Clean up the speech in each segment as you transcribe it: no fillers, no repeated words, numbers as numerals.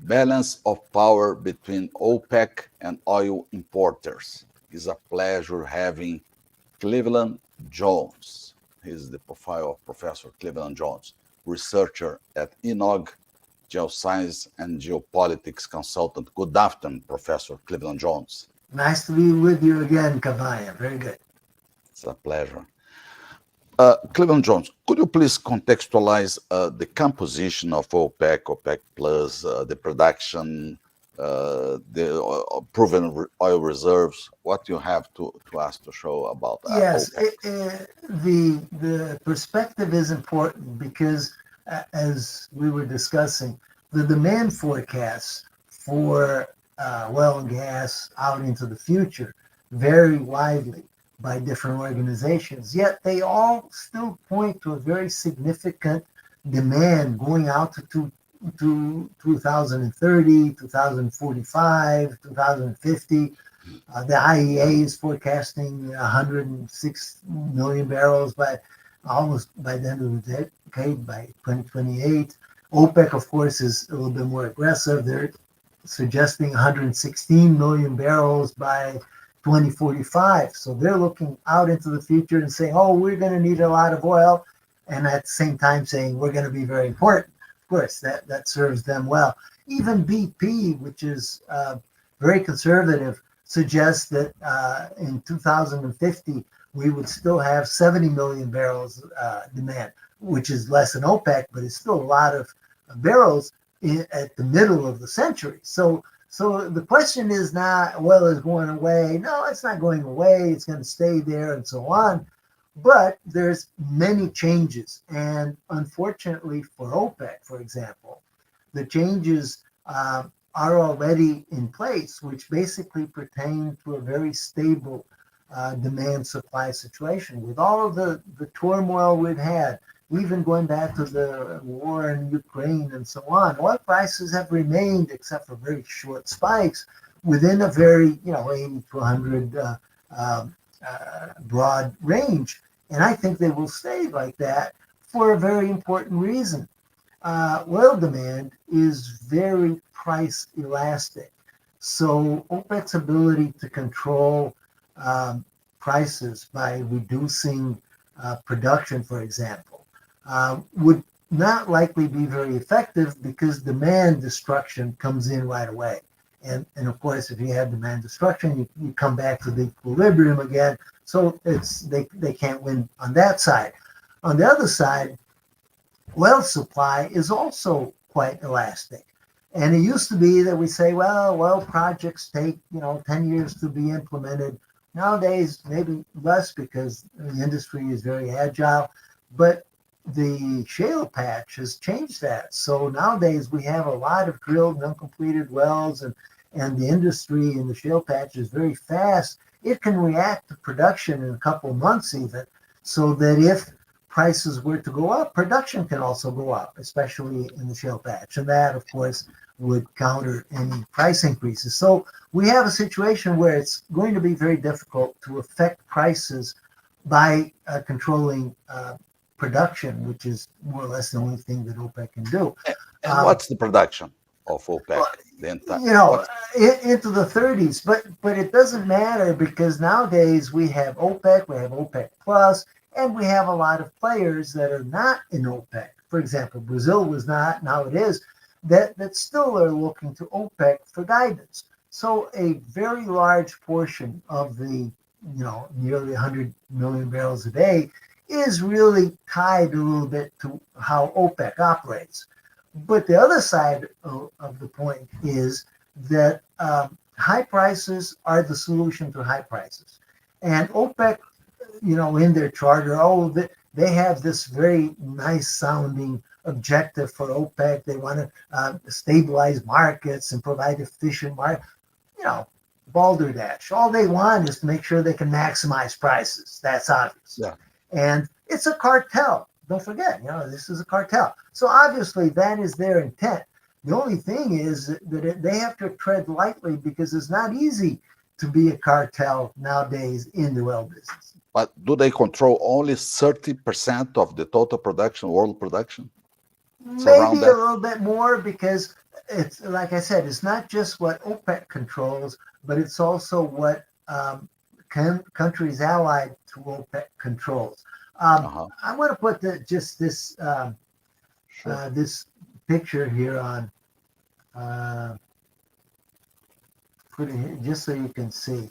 Balance of power between OPEC and oil importers. It's a pleasure having Cleveland Jones. He's the profile of Professor Cleveland Jones, researcher at ENOG, geoscience and geopolitics consultant. Good afternoon, Professor Cleveland Jones. Nice to be with you again, Kavaya. Very good. It's a pleasure. Cleveland Jones, could you please contextualize the composition of OPEC, OPEC Plus, the production, the proven oil reserves, what you have to us to show about Yes, OPEC? the perspective is important because, as we were discussing, the demand forecasts for oil and gas out into the future vary widely by different organizations, yet they all still point to a very significant demand going out to 2030, 2045, 2050. The IEA is forecasting 106 million barrels by almost by the end of the decade, by 2028. OPEC, of course, is a little bit more aggressive. They're suggesting 116 million barrels by 2045. So they're looking out into the future and saying, oh, we're going to need a lot of oil. And at the same time saying we're going to be very important. Of course, that serves them well. Even BP, which is very conservative, suggests that in 2050, we would still have 70 million barrels demand, which is less than OPEC, but it's still a lot of barrels at the middle of the century. So the question is not, well, it's going away. No, it's not going away. It's going to stay there and so on. But there's many changes. And unfortunately for OPEC, for example, the changes are already in place, which basically pertain to a very stable demand supply situation. With all of the turmoil we've had, even going back to the war in Ukraine and so on, oil prices have remained, except for very short spikes, within a very 80 to 100 broad range. And I think they will stay like that for a very important reason. Oil demand is very price elastic. So OPEC's ability to control prices by reducing production, for example, would not likely be very effective because demand destruction comes in right away. And of course, if you have demand destruction, you come back to the equilibrium again. So they can't win on that side. On the other side, oil supply is also quite elastic. And it used to be that we say, well, oil projects take 10 years to be implemented. Nowadays, maybe less because the industry is very agile. But the shale patch has changed that. So nowadays we have a lot of drilled and uncompleted wells, and the industry in the shale patch is very fast. It can react to production in a couple of months even, so that if prices were to go up, production can also go up, especially in the shale patch. And that, of course, would counter any price increases. So we have a situation where it's going to be very difficult to affect prices by controlling production, which is more or less the only thing that OPEC can do. And what's the production of OPEC? Into the 30s, but it doesn't matter because nowadays we have OPEC Plus, and we have a lot of players that are not in OPEC. For example, Brazil was not, now it is, that still are looking to OPEC for guidance. So a very large portion of the, nearly 100 million barrels a day is really tied a little bit to how OPEC operates. But the other side of the point is that high prices are the solution to high prices. And OPEC, in their charter, they have this very nice sounding objective for OPEC. They want to stabilize markets and provide efficient market. Balderdash. All they want is to make sure they can maximize prices. That's obvious. Yeah. And it's a cartel. Don't forget, this is a cartel. So obviously that is their intent. The only thing is that they have to tread lightly because it's not easy to be a cartel nowadays in the oil business. But do they control only 30% of the total production, world production? Maybe a little bit more because it's like I said, it's not just what OPEC controls, but it's also what countries allied to OPEC controls. Uh-huh. I want to put just Sure. this picture here on, uh, put it here just so you can see.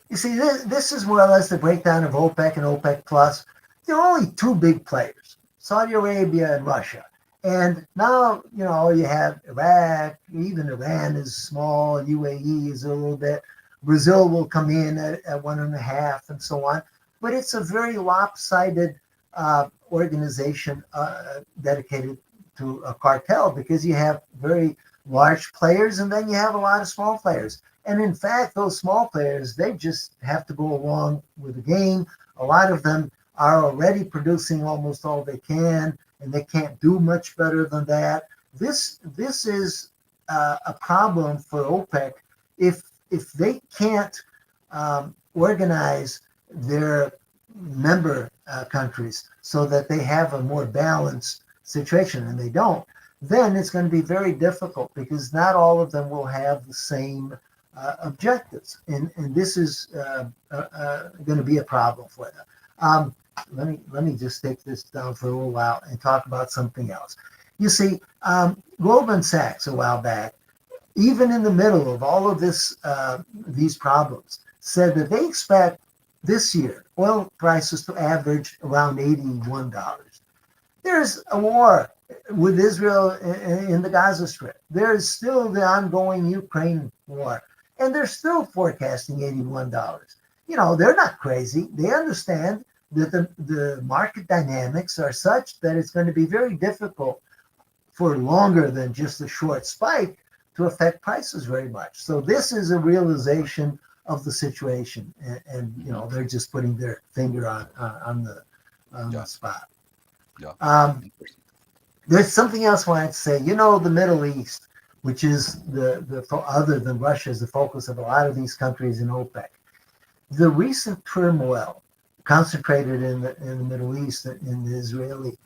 You see, this is more or less the breakdown of OPEC and OPEC Plus. There are only two big players, Saudi Arabia and Russia. And now, you have Iraq, even Iran is small, UAE is a little bit, Brazil will come in at 1.5 and so on. But it's a very lopsided organization dedicated to a cartel because you have very large players and then you have a lot of small players. And in fact, those small players, they just have to go along with the game. A lot of them are already producing almost all they can, and they can't do much better than that. This is a problem for OPEC if they can't organize their member countries so that they have a more balanced situation, and they don't. Then it's going to be very difficult because not all of them will have the same objectives, and this is going to be a problem for them. Let me just take this down for a little while and talk about something else. You see, Goldman Sachs a while back, even in the middle of all of these problems, said that they expect this year oil prices to average around $81. There's a war with Israel in the Gaza Strip. There's still the ongoing Ukraine war, and they're still forecasting $81. They're not crazy. They understand that the market dynamics are such that it's going to be very difficult for longer than just a short spike to affect prices very much. So this is a realization of the situation, and they're just putting their finger on the Yeah. spot. Yeah. Um, Interesting. there's something else I wanted to say. The Middle East, which is the other than Russia, is the focus of a lot of these countries in OPEC. The recent turmoil concentrated in the Middle East, in the Israeli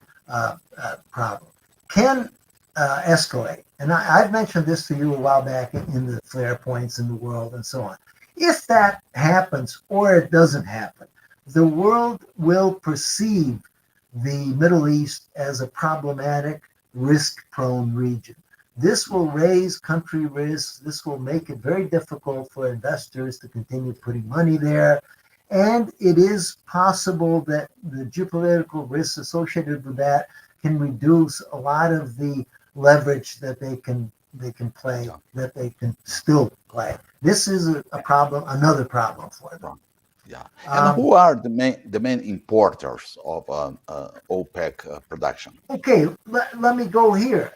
problem, can escalate. And I've mentioned this to you a while back in the flare points in the world and so on. If that happens or it doesn't happen, the world will perceive the Middle East as a problematic, risk-prone region. This will raise country risks. This will make it very difficult for investors to continue putting money there. And it is possible that the geopolitical risks associated with that can reduce a lot of the leverage that they can play, Yeah. that they can Yeah. still play. This is a problem, another problem for them. Wrong. Yeah. And Um, who are the main importers of OPEC production? okay, let me go here.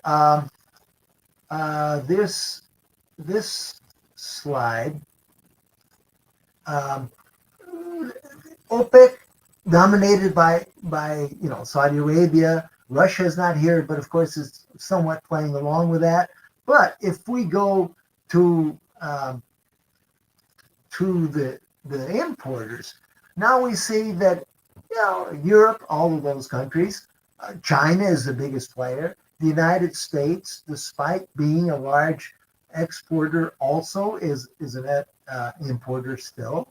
This slide, um, OPEC dominated by Saudi Arabia. Russia is not here, but of course it's somewhat playing along with that. But if we go to the importers, now we see that Europe, all of those countries, China is the biggest player. The United States, despite being a large exporter, also is a net importer still.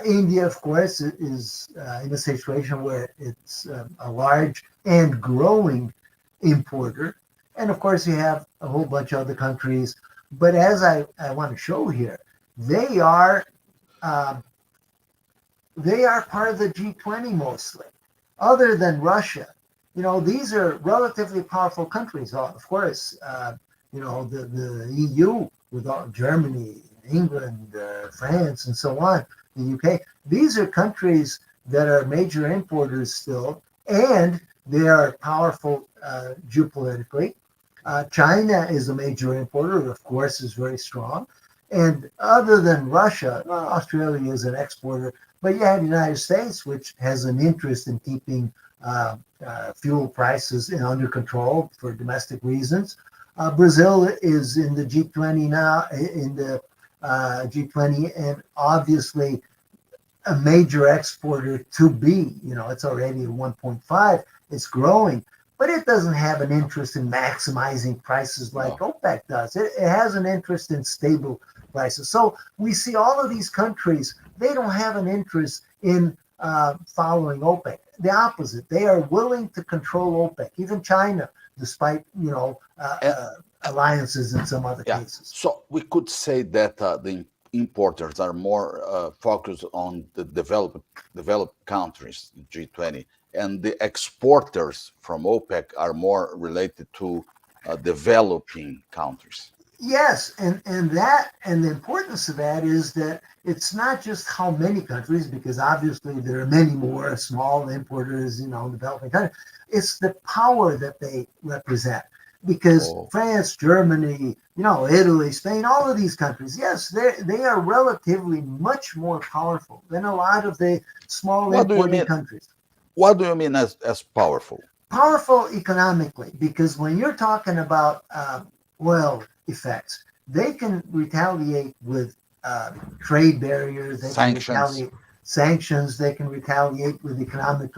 India, of course, is in a situation where it's a large and growing importer. And of course, you have a whole bunch of other countries. But as I want to show here, they are um, they are part of the G20 mostly, other than Russia. These are relatively powerful countries. Of course, the EU with Germany, England, France, and so on, the UK. These are countries that are major importers still, and they are powerful geopolitically. China is a major importer, of course, is very strong. And other than Russia, well, Australia is an exporter, but you have the United States, which has an interest in keeping fuel prices under control for domestic reasons. Brazil is in the G20 now, in the G20, and obviously a major exporter to be. It's already at 1.5. It's growing, but it doesn't have an interest in maximizing prices like No. OPEC does. It has an interest in stable prices. So we see all of these countries, they don't have an interest in following OPEC. The opposite. They are willing to control OPEC, even China, despite, And, alliances in some other yeah. cases. So we could say that the importers are more focused on the developed countries, G20, and the exporters from OPEC are more related to developing countries. Yes, and the importance of that is that it's not just how many countries, because obviously there are many more small importers, developing countries. It's the power that they represent. Because Oh, France, Germany, Italy, Spain, all of these countries, yes, they are relatively much more powerful than a lot of the small what do you importing mean? countries. What do you mean as powerful? Powerful economically, because when you're talking about oil effects, they can retaliate with trade barriers, they can Sanctions. retaliate sanctions, they can retaliate with economic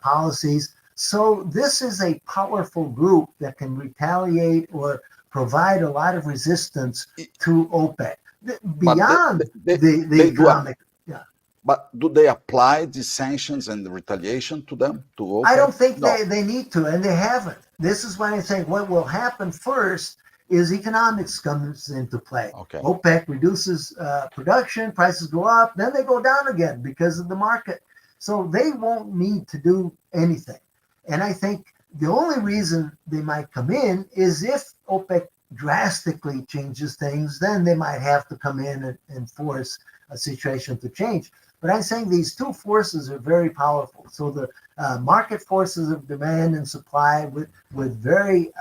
policies. So this is a powerful group that can retaliate or provide a lot of resistance to OPEC But beyond the they do economic. Yeah. but do they apply the sanctions and the retaliation to them, to I OPEC? don't think No. they need to, and they haven't. This is why I think what will happen first is economics comes into play. Okay. OPEC reduces production, prices go up, then they go down again because of the market. So they won't need to do anything. And I think the only reason they might come in is if OPEC drastically changes things, then they might have to come in and force a situation to change. But I'm saying these two forces are very powerful. So the market forces of demand and supply with very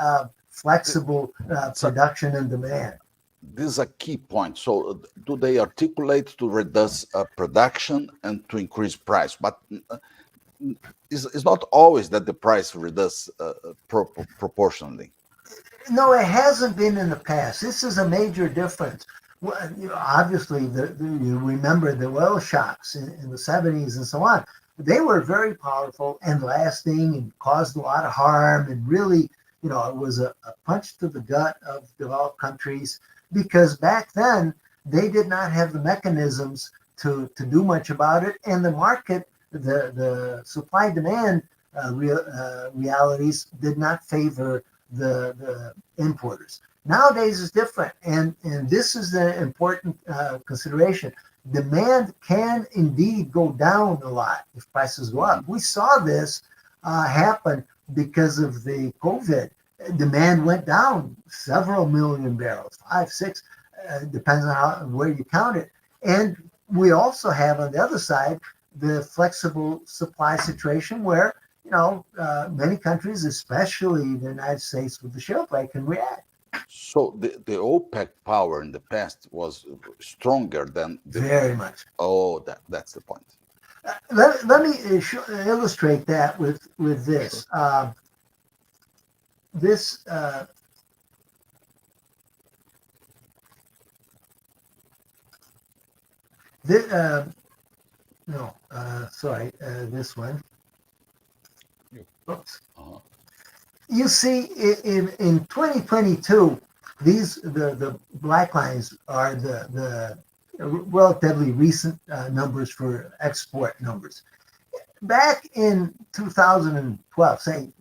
flexible So production and demand. this is a key point. So do they articulate to reduce production and to increase price? But it's not always that the price reduce proportionally. No, it hasn't been in the past. This is a major difference. Well, obviously, you remember the oil shocks in the 70s and so on. They were very powerful and lasting and caused a lot of harm and really, it was a punch to the gut of developed countries because back then they did not have the mechanisms to do much about it. And the market, the supply demand realities did not favor the importers. Nowadays is different, and this is the important consideration. Demand can indeed go down a lot if prices go Mhm. up. We saw this happen because of the COVID. Demand went down several million barrels, 5, 6, depends on where you count it. And we also have on the other side the flexible supply situation where many countries, especially the United States with the shale play, can react So the OPEC power in the past was stronger than the. very much. Oh, that's the point. Let me illustrate that with Sure. this. This this no, sorry, this one. You- Oops. uh-huh. You see, in 2022, the black lines are the relatively recent numbers for export numbers. Back in 2012, say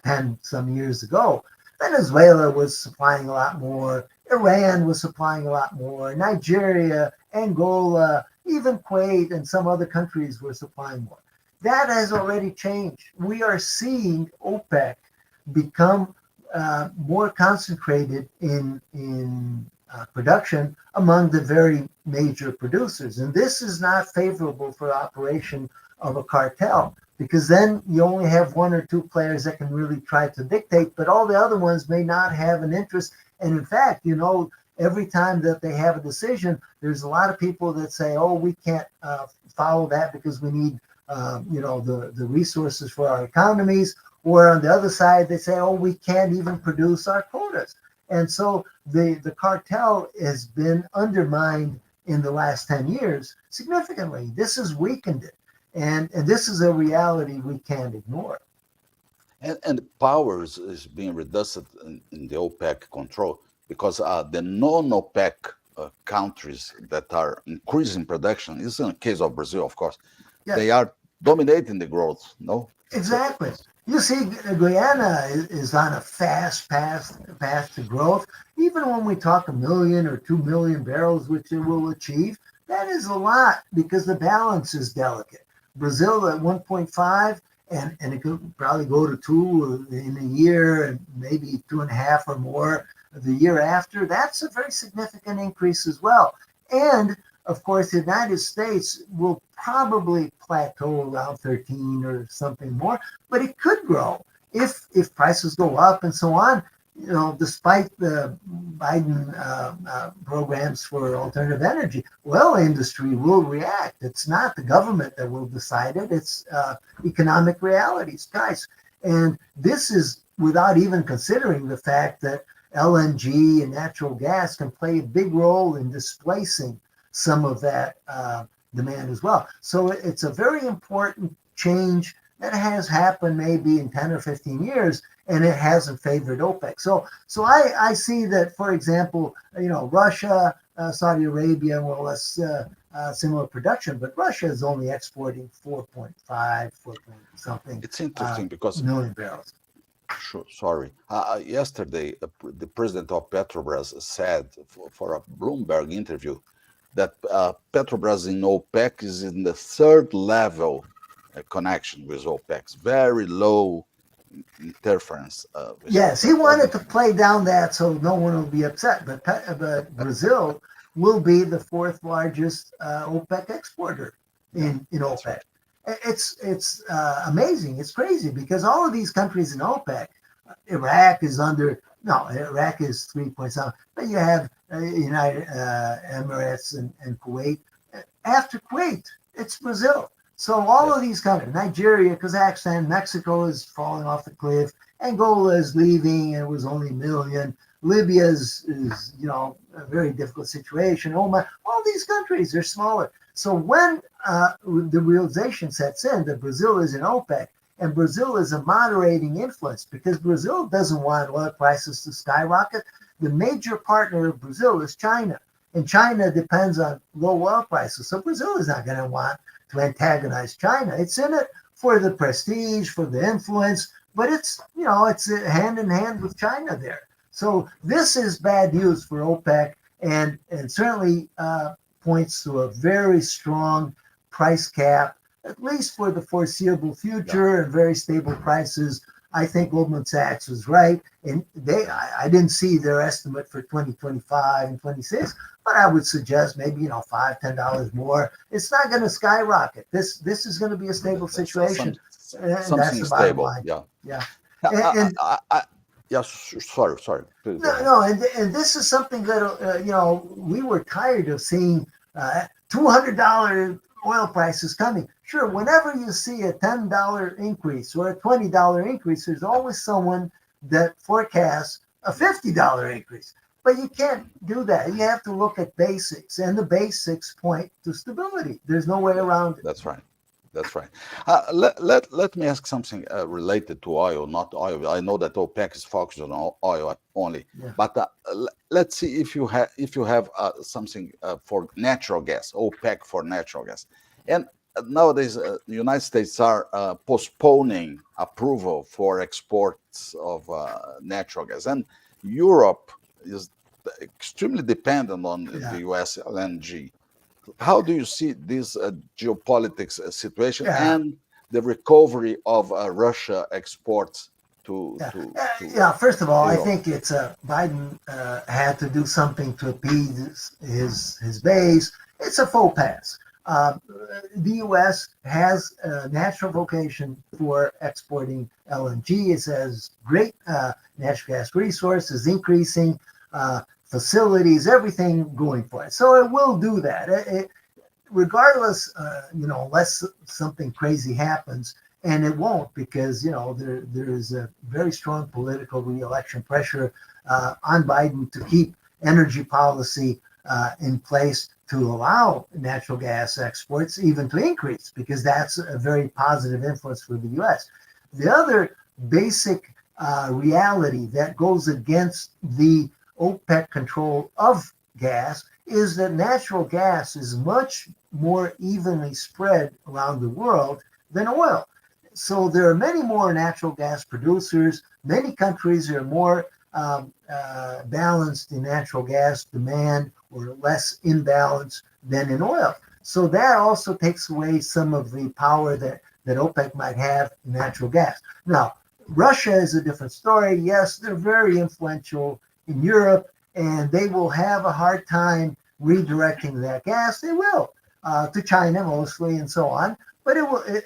10 some years ago, Venezuela was supplying a lot more. Iran was supplying a lot more. Nigeria, Angola, even Kuwait, and some other countries were supplying more. That has already changed. We are seeing OPEC become more concentrated in production among the very major producers, and this is not favorable for operation of a cartel because then you only have one or two players that can really try to dictate, but all the other ones may not have an interest. And in fact, every time that they have a decision, there's a lot of people that say, "Oh, we can't follow that because we need, the resources for our economies." Or on the other side, they say, "Oh, we can't even produce our quotas." And so the cartel has been undermined in the last 10 years significantly. This has weakened it. And this is a reality we can't ignore. And power is being reduced in the OPEC control because the non-OPEC countries that are increasing production, this is in the case of Brazil, of course, Yeah, they are dominating the growth. No, exactly. You see, Guyana is on a fast path to growth. Even when we talk 1 million or 2 million barrels, which it will achieve, that is a lot because the balance is delicate. Brazil at 1.5, and it could probably go to 2 in a year, and maybe 2.5 or more the year after. That's a very significant increase as well. And of course, the United States will probably plateau around 13 or something more, but it could grow if prices go up and so on. Despite the Biden programs for alternative energy, oil industry will react. It's not the government that will decide it. It's economic realities, guys. And this is without even considering the fact that LNG and natural gas can play a big role in displacing some of that demand as well. So it's a very important change that has happened maybe in 10 or 15 years, and it hasn't favored OPEC. So I see that, for example, Russia, Saudi Arabia, more or less similar production, but Russia is only exporting 4.5, 4 point something it's interesting because million barrels. sure, sorry. Yesterday, the president of Petrobras said for a Bloomberg interview that Petrobras in OPEC is in the third level connection with OPEC, very low interference with Yes, he OPEC. wanted to play down that so no one will be upset. But Brazil will be the fourth largest OPEC exporter Yeah, in that's OPEC. right. It's amazing. It's crazy because all of these countries in OPEC, Iraq is under. No, Iraq is 3 point something. But you have United Emirates and Kuwait. After Kuwait, it's Brazil. So all of Yes, these countries, Nigeria, Kazakhstan, Mexico is falling off the cliff. Angola is leaving, and it was only a million. Libya is a very difficult situation. Oman, all these countries are smaller. So when the realization sets in that Brazil is in OPEC and Brazil is a moderating influence because Brazil doesn't want oil prices to skyrocket, the major partner of Brazil is China. And China depends on low oil prices. So Brazil is not going to want to antagonize China. It's in it for the prestige, for the influence, but it's hand in hand with China there. So this is bad news for OPEC, and certainly points to a very strong price cap, at least for the foreseeable yeah, future, and very stable prices. I think Goldman Sachs was right, and I didn't see their estimate for 2025 and 26, but I would suggest maybe $5-10 more. It's not going to skyrocket. This is going to be a stable some situation, and that's something the bottom stable. line. Yeah. Yeah, Yeah, and yes, sorry. Please go no, ahead. no, and this is something that we were tired of seeing $200 oil prices coming. Sure, whenever you see a $10 increase or a $20 increase, there's Yeah, always someone that forecasts a $50 increase. But you can't do that. You have to look at basics, and the basics point to stability. There's no way around it. that's right. That's right. Let me ask something related to oil, not oil. I know that OPEC is focused on oil only, Yeah, but let's see if you have something for natural gas, OPEC for natural gas, and nowadays the United States are postponing approval for exports of natural gas, and Europe is extremely dependent on the yeah, U.S. LNG. How do you see this geopolitics situation yeah. and the recovery of Russia exports to Yeah, to to yeah. First of all, I Europe? think it's Biden had to do something to appease his base. It's a faux pass. The U.S. has a natural vocation for exporting LNG. It has great natural gas resources, increasing facilities, everything going for it. So it will do that. Regardless, unless something crazy happens, and it won't, because there is a very strong political re-election pressure on Biden to keep energy policy in place to allow natural gas exports even to increase, because that's a very positive influence for the U.S. The other basic reality that goes against the OPEC control of gas is that natural gas is much more evenly spread around the world than oil. So there are many more natural gas producers. Many countries are more balanced in natural gas demand or less imbalance than in oil. So that also takes away some of the power that OPEC might have in natural gas. Now, Russia is a different story. Yes, they're very influential in Europe, and they will have a hard time redirecting that gas. They will to China mostly, and so on. But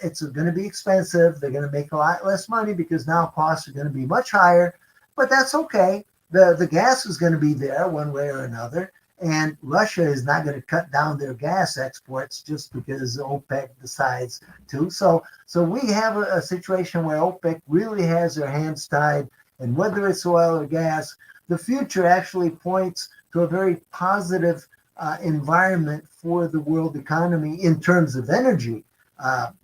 it's going to be expensive. They're going to make a lot less money because now costs are going to be much higher. But that's okay. The gas is going to be there one way or another. And Russia is not going to cut down their gas exports just because OPEC decides to. So we have a situation where OPEC really has their hands tied. And whether it's oil or gas, the future actually points to a very positive environment for the world economy in terms of energy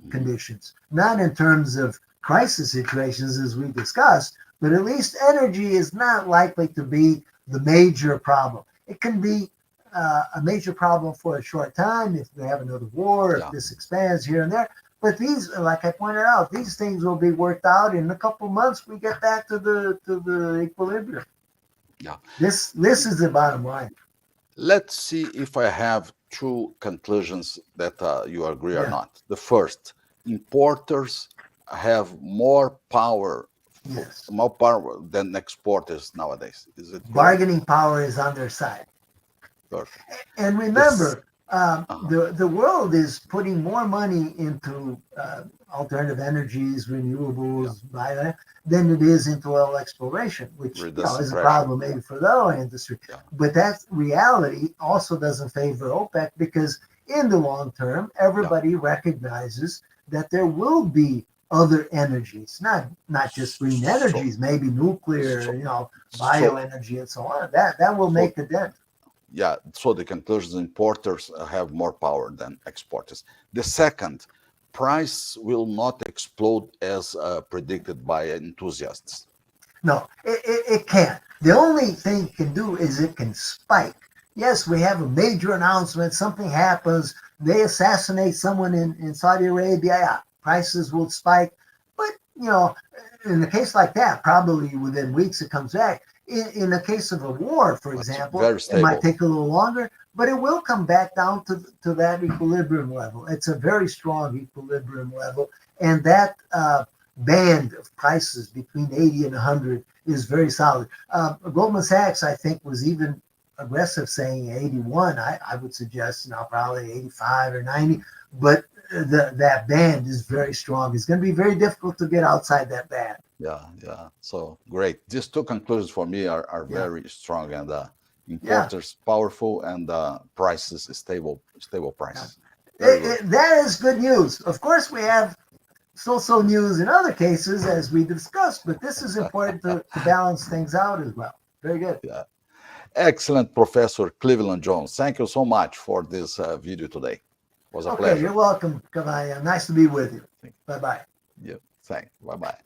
conditions, not in terms of crisis situations as we discussed, but at least energy is not likely to be the major problem. It can be a major problem for a short time if we have another war, if Yeah, this expands here and there. But these, like I pointed out, these things will be worked out in a couple months. We get back to the equilibrium. yeah. This is the bottom line. Let's see if I have two conclusions that you agree or Yeah. not. The first, importers have Yes. more power than exporters nowadays. Is it correct? Bargaining power is on their side. Perfect. And This, remember, uh the world is putting more money into alternative energies, yeah, renewables, bio, than it is into oil exploration, which reducing is a pressure. problem maybe for the oil industry. Yeah, But that reality also doesn't favor OPEC because in the long term, yeah. everybody recognizes that there will be other energies, not just green So, energies, maybe nuclear, so, so, bioenergy and so on. That will so make a dent. yeah, so the conclusion importers have more power than exporters. The second, price will not explode as predicted by enthusiasts. No, it can't. The only thing it can do is it can spike. Yes, we have a major announcement, something happens, they assassinate someone in Saudi Arabia, yeah, prices will spike. But, in a case like that, probably within weeks it comes back. In the case of a war, for It's example, very it might stable. take a little longer, but it will come back down to that equilibrium level. It's a very strong equilibrium level. And that band of prices between 80 and 100 is very solid. Goldman Sachs, I think, was even aggressive saying 81. I would suggest probably 85 or 90, but that band is very strong. It's going to be very difficult to get outside that band. Yeah, yeah. So great. These two conclusions for me are Yeah, very strong, and yeah. importers powerful and prices stable Yeah. prices. Very good. That is good news. Of course, we have so-so news in other cases, as we discussed, but this is important to balance things out as well. Very good. Yeah. Excellent, Professor Cleveland Jones. Thank you so much for this video today. It was a Okay, you're pleasure. welcome, Kavaya. Nice to be with you. Thank Bye-bye. you. Thanks. Bye bye.